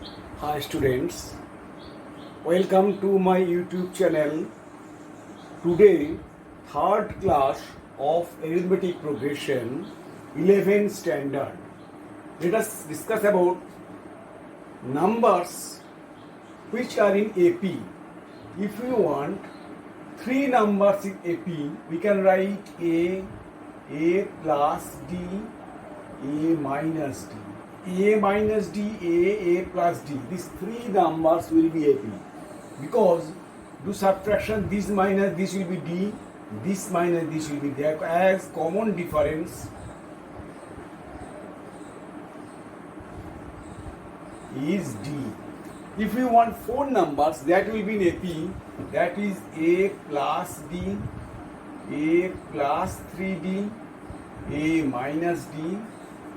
Hi students, welcome to my YouTube channel. Today, third class of arithmetic progression, 11th standard. Let us discuss about numbers which are in AP. If we want three numbers in AP, we can write A plus D, A minus D. A minus D, A plus D. These three numbers will be AP. Because do subtraction, this minus this will be D, this minus this will be there. As common difference is D. If we want four numbers, that will be in AP. That is A plus D, A plus 3D, A minus D,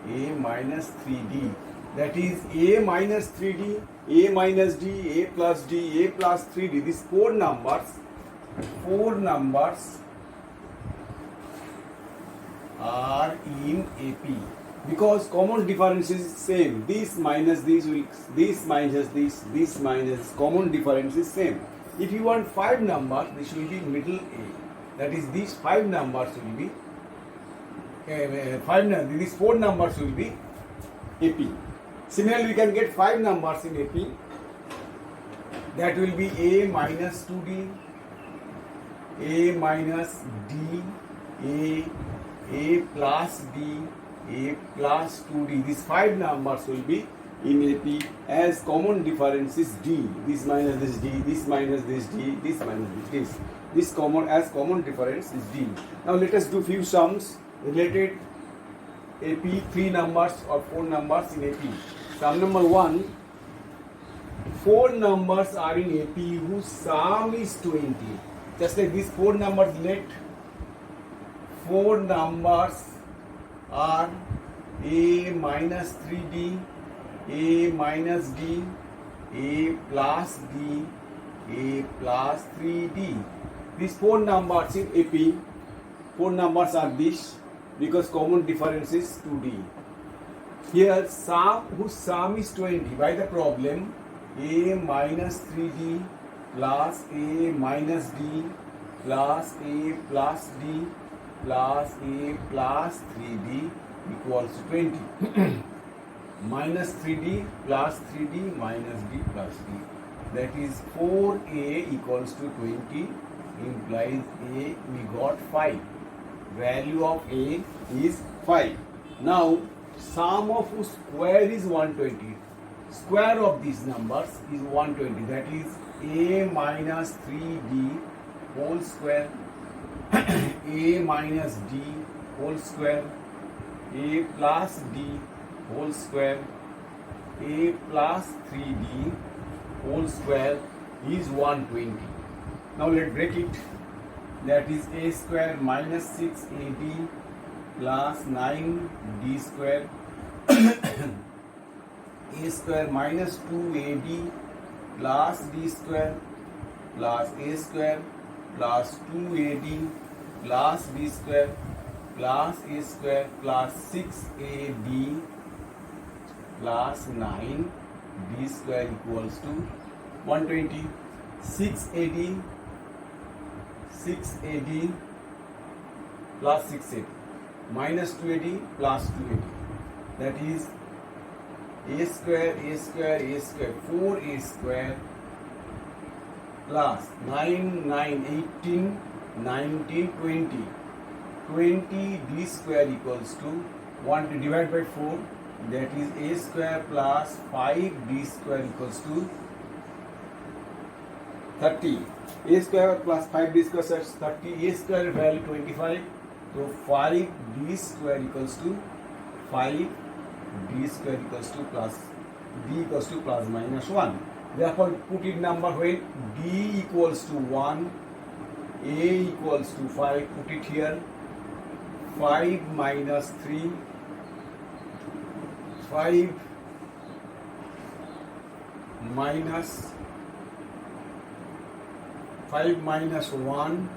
A minus 3D. That is A minus 3D, A minus D, A plus D, A plus 3D. These four numbers are in AP. Because common difference is same. This minus this will, this minus this minus, common difference is same. If you want five numbers, this will be middle A. That is, these five numbers will be these four numbers will be AP. Similarly, we can get five numbers in AP. That will be A minus 2D, A minus D, A plus D, A plus 2D. These five numbers will be in AP. As common difference is D. This minus this D, this minus this D, this minus this. This common difference is D. Now let us do few sums related AP, three numbers or four numbers in AP. Sum number 1, four numbers are in AP whose sum is 20. Just like these four numbers, let four numbers are A minus 3D, A minus D, A plus D, A plus 3D. These four numbers in AP, four numbers are this, because common difference is 2D. Here sum whose sum is 20. By the problem, A minus 3D plus A minus D plus A plus D plus A plus 3D equals to 20. Minus 3D plus 3D minus D plus D. That is 4A equals to 20, implies A, we got 5. Value of A is 5. Now, sum of whose square is 120. Square of these numbers is 120. That is A minus 3D whole square, A minus D whole square, A plus D whole square, A plus 3D whole square is 120. Now let's break it. That is A square minus 6AD plus 9D square, A square minus 2AD plus D square plus A square plus 2AD plus D square plus A square plus 6AD plus 9D square equals to 120. 6AD plus 6AD minus 2AD plus 2AD. That is A square, 4A square plus 9, 18, 19, 20. 20 D square equals to 1 to divide by 4. That is A square plus 5D square equals to 30. A square plus 5D square is 30. A square value 25. So 5D square equals to 5D square equals to plus D equals to plus minus 1. Therefore, put in number when D equals to 1, A equals to 5. Put it here. 5 minus 3. 5 minus 1,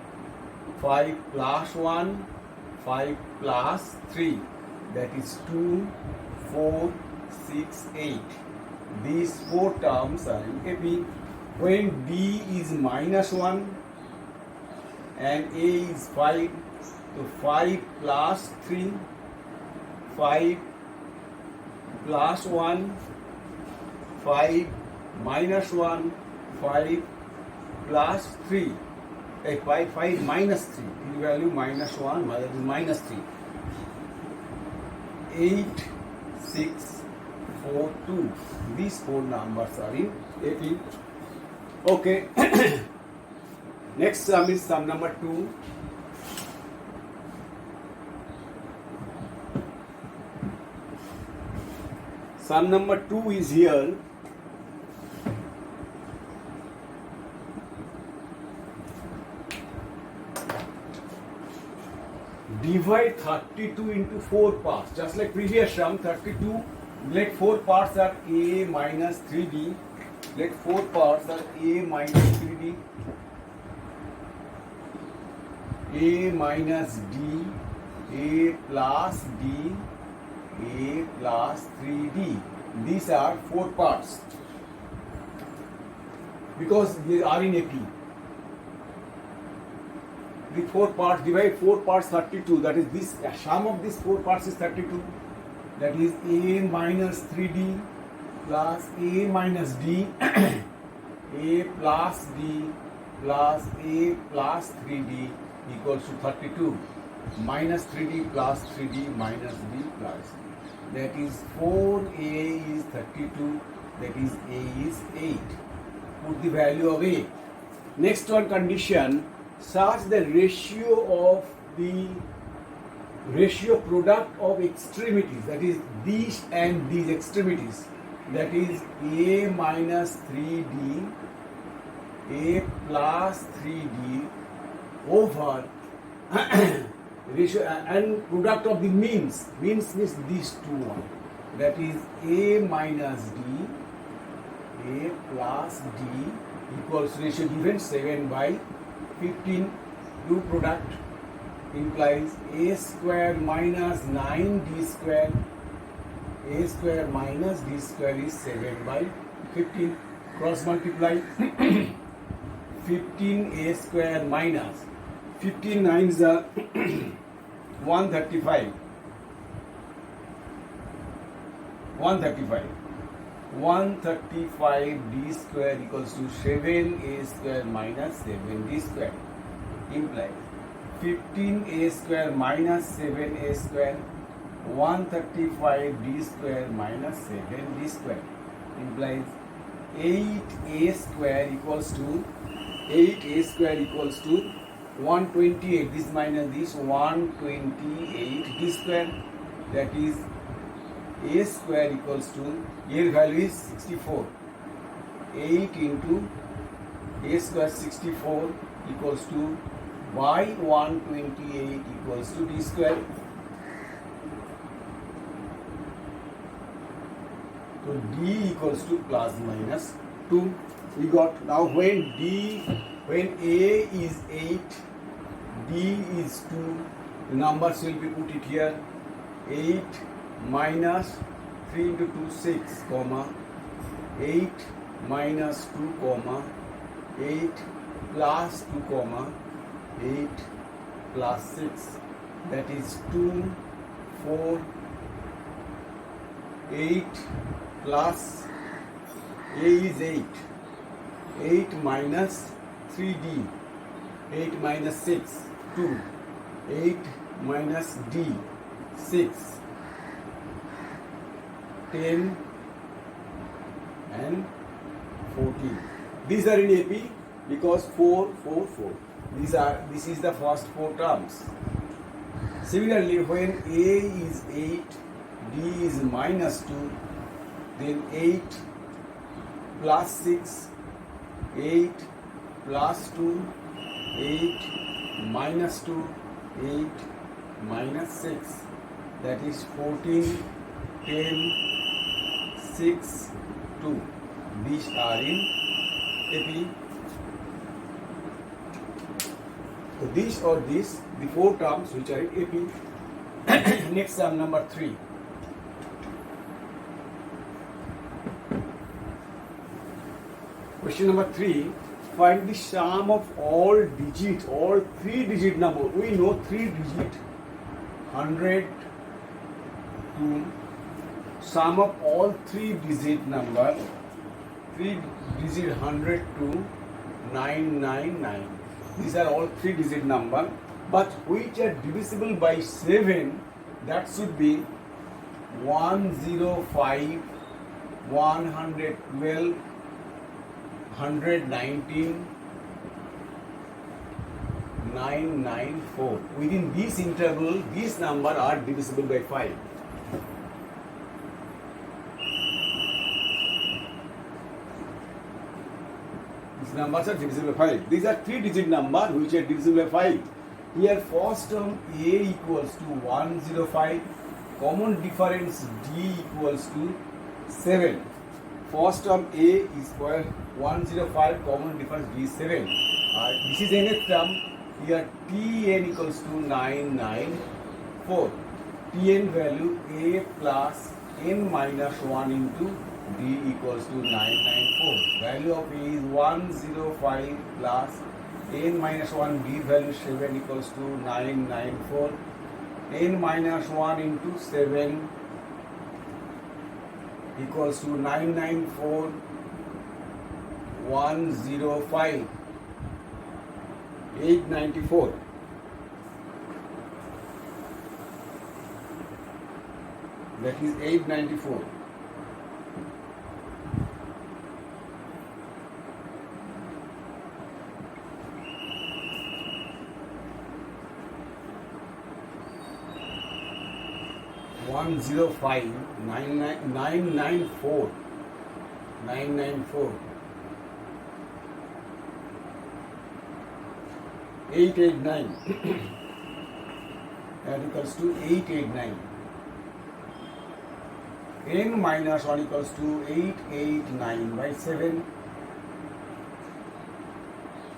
5 plus 1, 5 plus 3. That is 2, 4, 6, 8. These four terms are in AP. When D is -1 and A is 5, so 5 plus 3, 5 plus 1, 5 minus 1, 5 plus 3, 5 minus 3, the value -1, that is -3. 8, 6, 4, 2. These four numbers are in AP. Okay. Next sum is sum number 2. Sum number 2 is here. Divide 32 into 4 parts. Just like previous sum, 32, let 4 parts are A minus 3D. Let 4 parts are A minus 3D, A minus D, A plus D, A plus 3D. These are 4 parts because they are in AP. The 4 parts, divide 4 parts 32, that is this sum of these 4 parts is 32. That is A minus 3D plus A minus D, A plus D plus A plus 3D equals to 32. Minus 3D plus 3D minus D plus D. That is 4A is 32, that is A is 8. Put the value of A. Next one condition, such the ratio product of extremities, that is these and these extremities, that is A minus 3D, A plus 3D over ratio and product of the means. Means is these two one. That is A minus D, A plus D equals ratio given 7 by 15. Do product implies A square minus 9D square. A square minus D square is 7 by 15. Cross multiply. 15A square minus 15 nines are 135. 135 D square equals to 7A square minus 7D square. Implies 15A square minus 7A square, 135 D square minus 7D square. Implies 8A square equals to 128. This minus this 128 D square. That is A square equals to, A value is 64. 8 into A square 64 equals to y 128 equals to D square. So D equals to plus minus 2. We got now when A is 8, D is 2, the numbers will be put it here. 8 minus 3 into 2, 6, comma 8 minus 2, comma 8 plus 2, comma 8 plus 6, that is 2, 4, 8 plus A is 8, 8 minus 3D, 8 minus 6, 2, 8 minus D, 6, 10 and 14. These are in AP because 4, 4, 4. This is the first 4 terms. Similarly, when A is 8, D is minus 2, then 8 plus 6, 8 plus 2, 8 minus 2, 8 minus 6, that is 14, 10, 6, 2. These are in AP. So these or these, the 4 terms which are in AP. Next sum number 3. Question number 3. Find the sum of all digits, all 3-digit number. We know 3-digit 100 to sum of all 3-digit number, 3-digit 100 to 999. These are all 3-digit number, but which are divisible by 7. That should be 105, 112, 119, 994. Within this interval, these numbers are divisible by 5. These numbers are divisible by 5. These are 3-digit numbers which are divisible by 5. Here first term A equals to 105. Common difference D equals to 7. First term A is 105, common difference D is 7. This is nth term. Here Tn equals to 994. Tn value A plus n minus 1 into D equals to 994. Value of A is 105 plus n minus 1 D value 7 equals to 994. N minus 1 into 7 equals to 994, 105, 894. That is 894. One zero five 994 889. That equals to 889. N minus 1 equals to 889 by 7.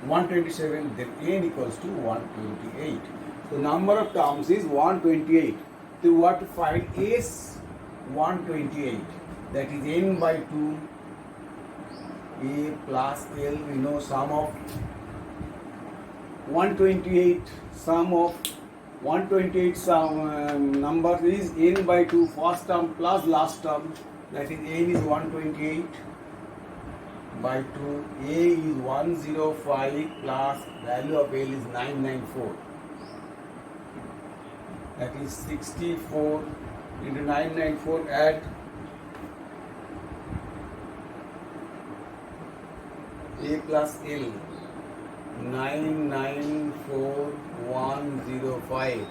127. Then n equals to 128. The number of terms is 128. So we have to find S 128, that is n by 2 A plus L. We know sum of 128, sum of 128 number is n by 2, first term plus last term, that is n is 128 by 2, A is 105 plus value of L is 994. That is 64 into 994, add A plus L, 994, 105,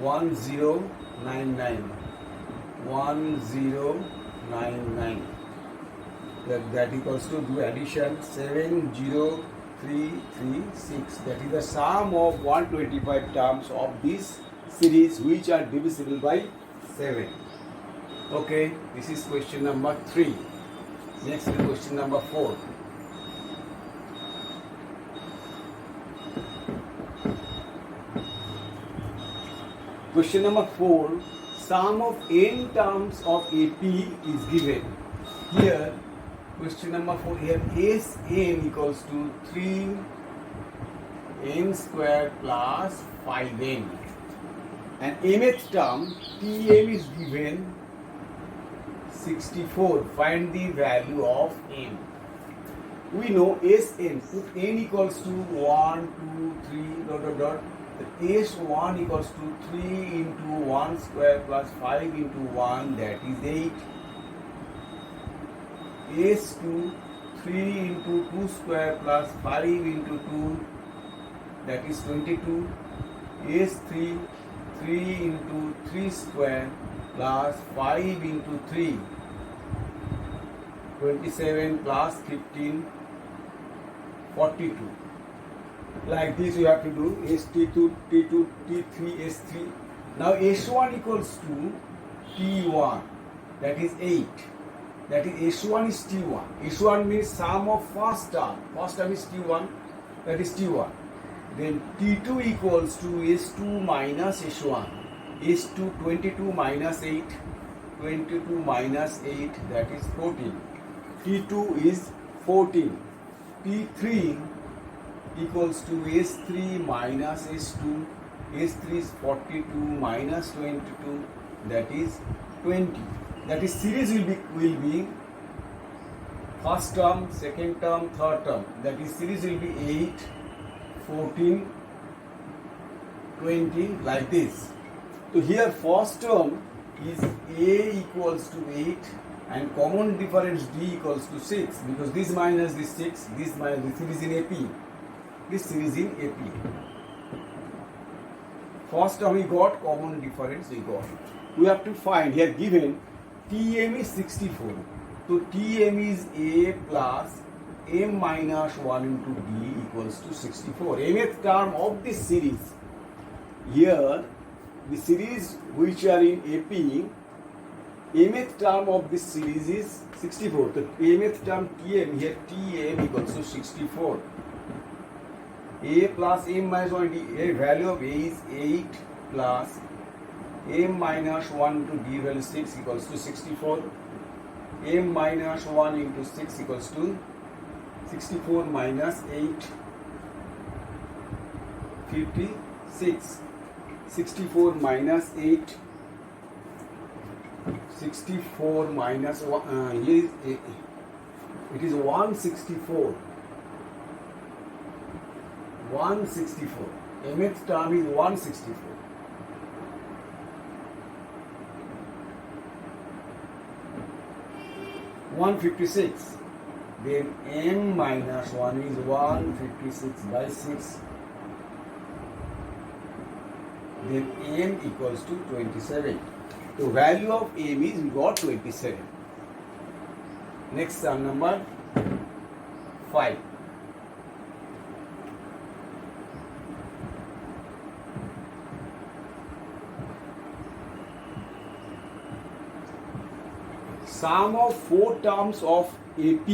1099, 1099. That equals to do addition 70336. That is the sum of 125 terms of this series which are divisible by 7. Okay, this is question number 3. Next is question number 4. Question number 4. Sum of n terms of AP is given. Here question number 4, here Sn equals to 3n square plus 5n. And mth term Tm is given 64. Find the value of n. We know Sn, put n equals to 1, 2, 3, ... S1 equals to 3 into 1 square plus 5 into 1, that is 8. S2 3 into 2 square plus 5 into 2, that is 22. S3 3 into 3 square plus 5 into 3, 27 plus 15, 42. Like this you have to do S2, T2, T3, S3. Now S1 equals to T1, that is 8. That is S1 is T1. S1 means sum of first term. First term is T1, that is T1. Then T2 equals to S2 minus S1. S2 22 minus 8. 22 minus 8, that is 14. T2 is 14. T3 equals to S3 minus S2. S3 is 42 minus 22, that is 20. That is series will be first term, second term, third term. That is series will be 8, 14, 20 like this. So here first term is A equals to 8 and common difference D equals to 6, because this minus this 6, this minus this series in AP. This series in AP. First term we got, common difference we got. We have to find, here given Tm is 64. So Tm is A plus M minus 1 into D equals to 64. Mth term of this series. Here the series which are in AP, mth term of this series is 64. So mth term Tm, here Tm equals to 64. A plus M minus 1 D, a value of A is 8 plus M minus 1 into D value 6 equals to 64. M minus 1 into 6 equals to 64 minus 8, 56. 64 minus 8, 64 minus 1, it is 164. 164. Mth term is 164. (156). Then M minus 1 is 156 by 6. Then M equals to 27. So value of M is we got 27. Next sum number 5. Sum of 4 terms of AP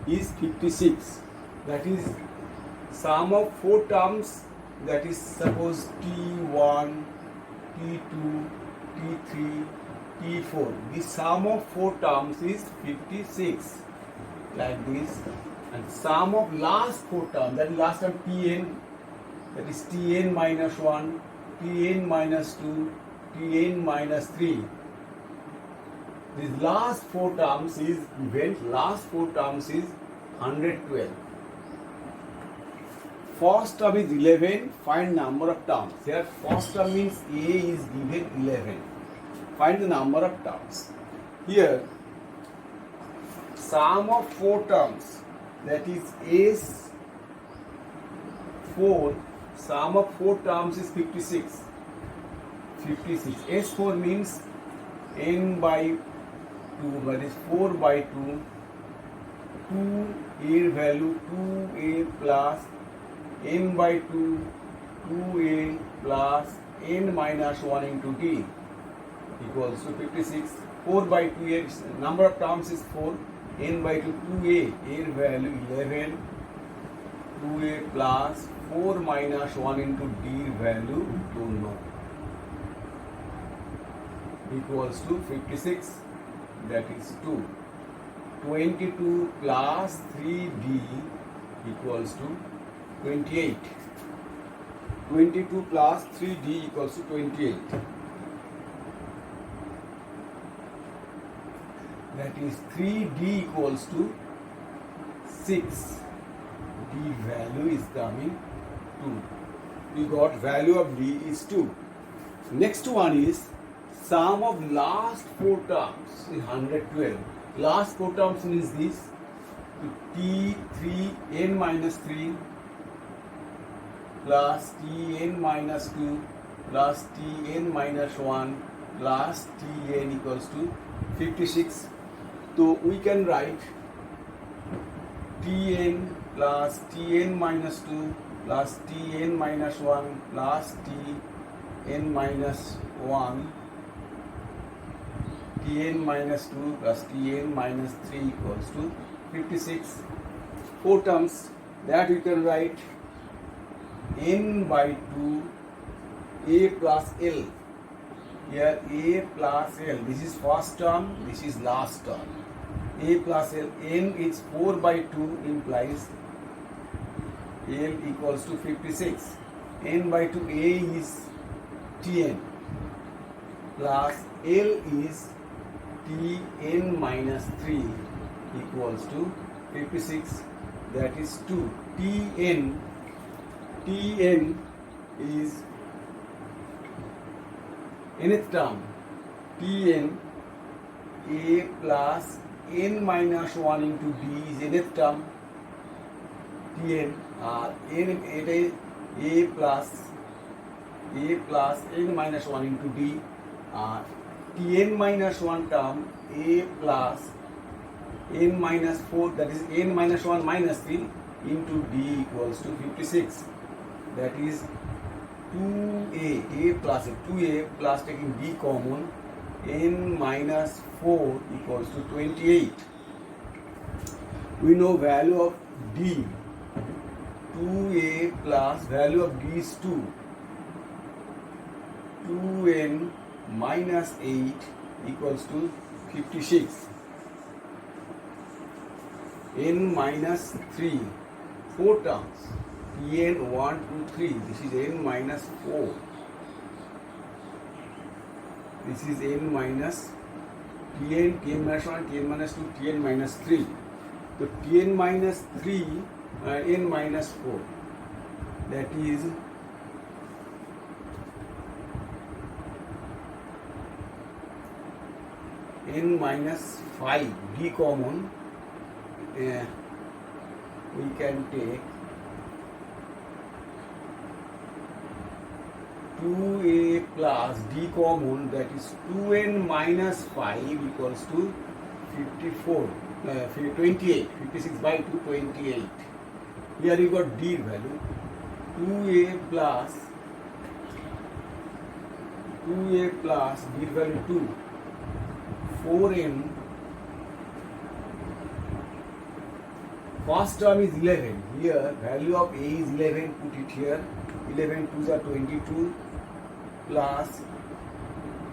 is 56. That is sum of 4 terms, that is suppose T1, T2, T3, T4. The sum of 4 terms is 56 like this, and sum of last 4 terms, that is last term Tn, that is Tn minus 1, Tn minus 2, Tn minus 3. These last 4 terms is last 4 terms is 112. First term is 11, find number of terms. Here first term means A is given 11. Find the number of terms. Here sum of 4 terms, that is S4, sum of 4 terms is 56. 56. S4 means n by 2, that is 4 by 2, 2A value 2A plus n by 2, 2A plus n minus 1 into D equals to 56. 4 by 2A, number of terms is 4, n by 2, 2A, A value 11, 2A plus 4 minus 1 into D value don't know, equals to 56. That is 2. 22 plus 3D equals to 28. 22 plus 3D equals to 28. That is 3D equals to 6. D value is coming 2. We got value of D is 2. Next one is sum of last 4 terms is 112. Last 4 terms is this T3 n minus 3 plus Tn minus 2 plus Tn minus 1 plus Tn equals to 56. So we can write Tn plus Tn minus 2 plus Tn minus 1 plus Tn minus 1, Tn minus 2 plus Tn minus 3 equals to 56. 4 terms, that we can write n by 2 A plus L. Here A plus L, this is first term, this is last term. A plus L, n is 4 by 2 implies L equals to 56. N by 2, A is Tn plus L is Tn minus 3 equals to 56. That is 2. Tn is nth term. Tn A plus n minus 1 into d is nth term. Tn n it is A plus n minus 1 into d. Tn minus 1 term A plus n minus 4, that is n minus 1 minus 3 into d equals to 56. That is 2a, a plus 2a plus taking d common, n minus 4 equals to 28. We know value of d, 2a plus value of d is 2. 2n minus 8 equals to 56. N minus 3, 4 terms. Tn 1, 2, 3. This is n minus 4. This is n minus Tn, Tn minus 1, Tn minus 2, Tn minus 3. So Tn minus 3, n minus 4. That is n minus 5. D common. We can take 2a plus d common, that is 2n minus 5 equals to 54, 28, 56 by 2, 28. Here you got d value, 2a plus d value 2, 4n. First term is 11. Here value of a is 11. Put it here. 11 2s are 22 plus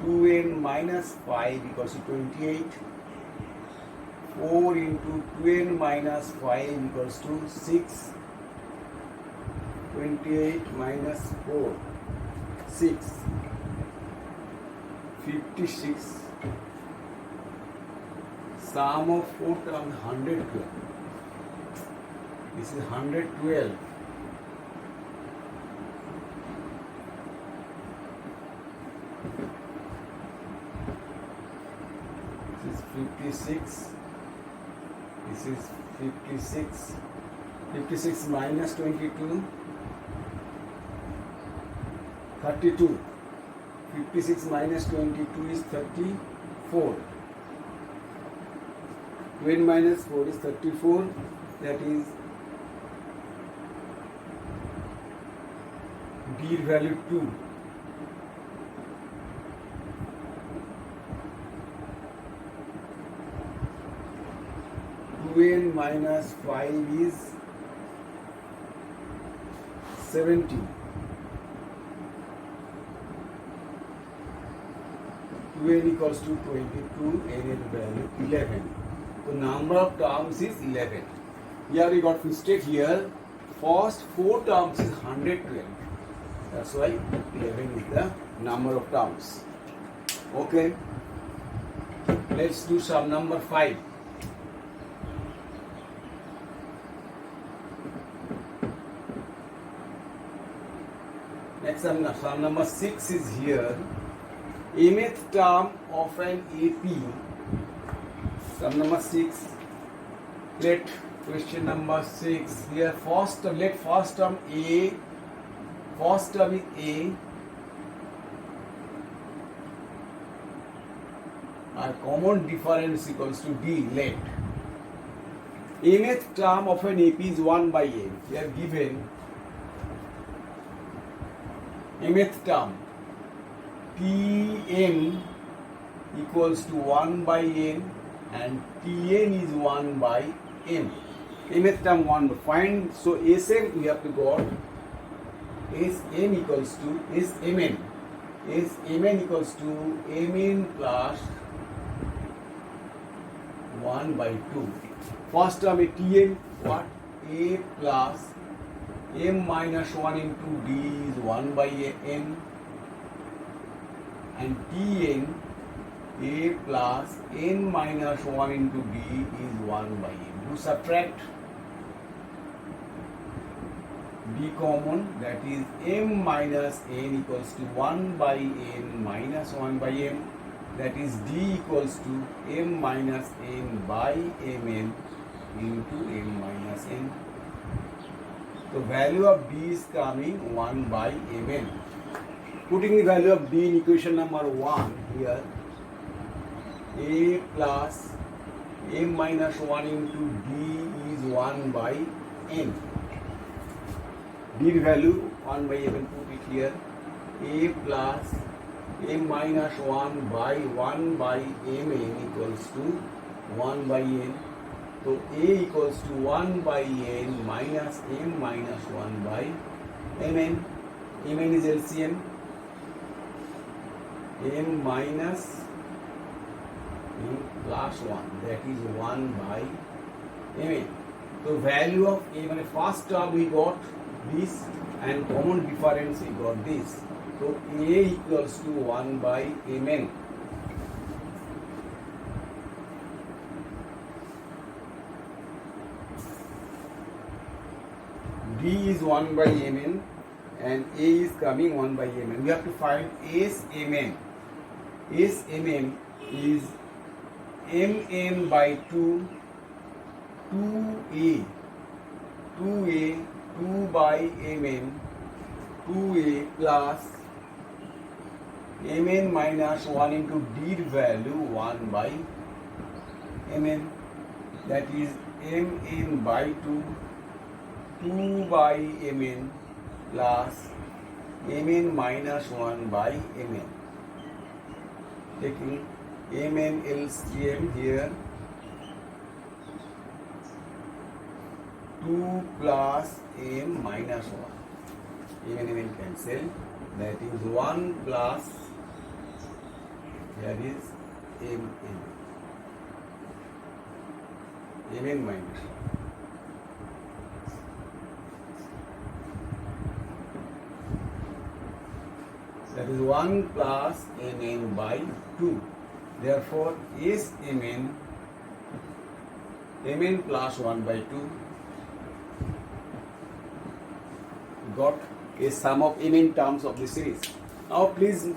2n minus 5 equals to 28. 4 into 2n minus 5 equals to 6. 28 minus 4, 6. 56. Sum of 4 terms 112. This is 112. This is 56. This is 56. 56 minus 22. 32. 56 minus 22 is 34. 20 minus 4 is 34. That is d value 2. N minus 5 is 70. 2n equals to 22, n value 11. The number of terms is 11. Here we got mistake here. First 4 terms is 112. That's why 11 is the number of terms. Okay. Let's do sum number 5. Next sum number 6 is here. Mth term of an AP. Sum number 6. Let question number 6 here. Let first term A. First term is A. A common difference equals to D. Let mth term of an AP is 1 by n. We are given mth term Tm equals to 1 by n and Tn is 1 by m. Mth term 1. Find, so Sm we have to go Sm equals to Smn. Smn equals to Mn plus 1 by 2. First term a Tn, what? A plus m minus 1 into d is 1 by n, and Tn a plus n minus 1 into d is 1 by n. Do subtract, d common, that is m minus n equals to 1 by n minus 1 by m, that is d equals to m minus n by mn into m minus n. So value of d is coming 1 by mn. Putting the value of d in equation number 1 here, a plus m minus 1 into d is 1 by n. D value 1 by mn, put it here, a plus m minus 1 by 1 by mn equals to 1 by n. So a equals to 1 by n minus m minus 1 by mn. Mn is LCM, m minus m plus 1, that is 1 by mn. So value of a, first term we got this, and common difference we got this. So a equals to 1 by mn. D is 1 by mn and a is coming 1 by mn. We have to find Smn. Smn is mn by 2, 2a, 2 by mn, 2a plus mn minus 1 into d value 1 by mn, that is mn by 2, 2 by mn plus mn minus 1 by mn. Taking mn LCM here, 2 plus m minus 1. Mn cancel, that is 1 plus, here is mn minus 1. That is 1 plus mn by 2. Therefore, is mn plus 1 by 2. Got a sum of mn terms of the series. Now please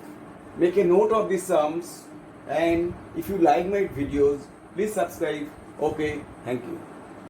make a note of these sums, and if you like my videos, please subscribe. Okay, thank you.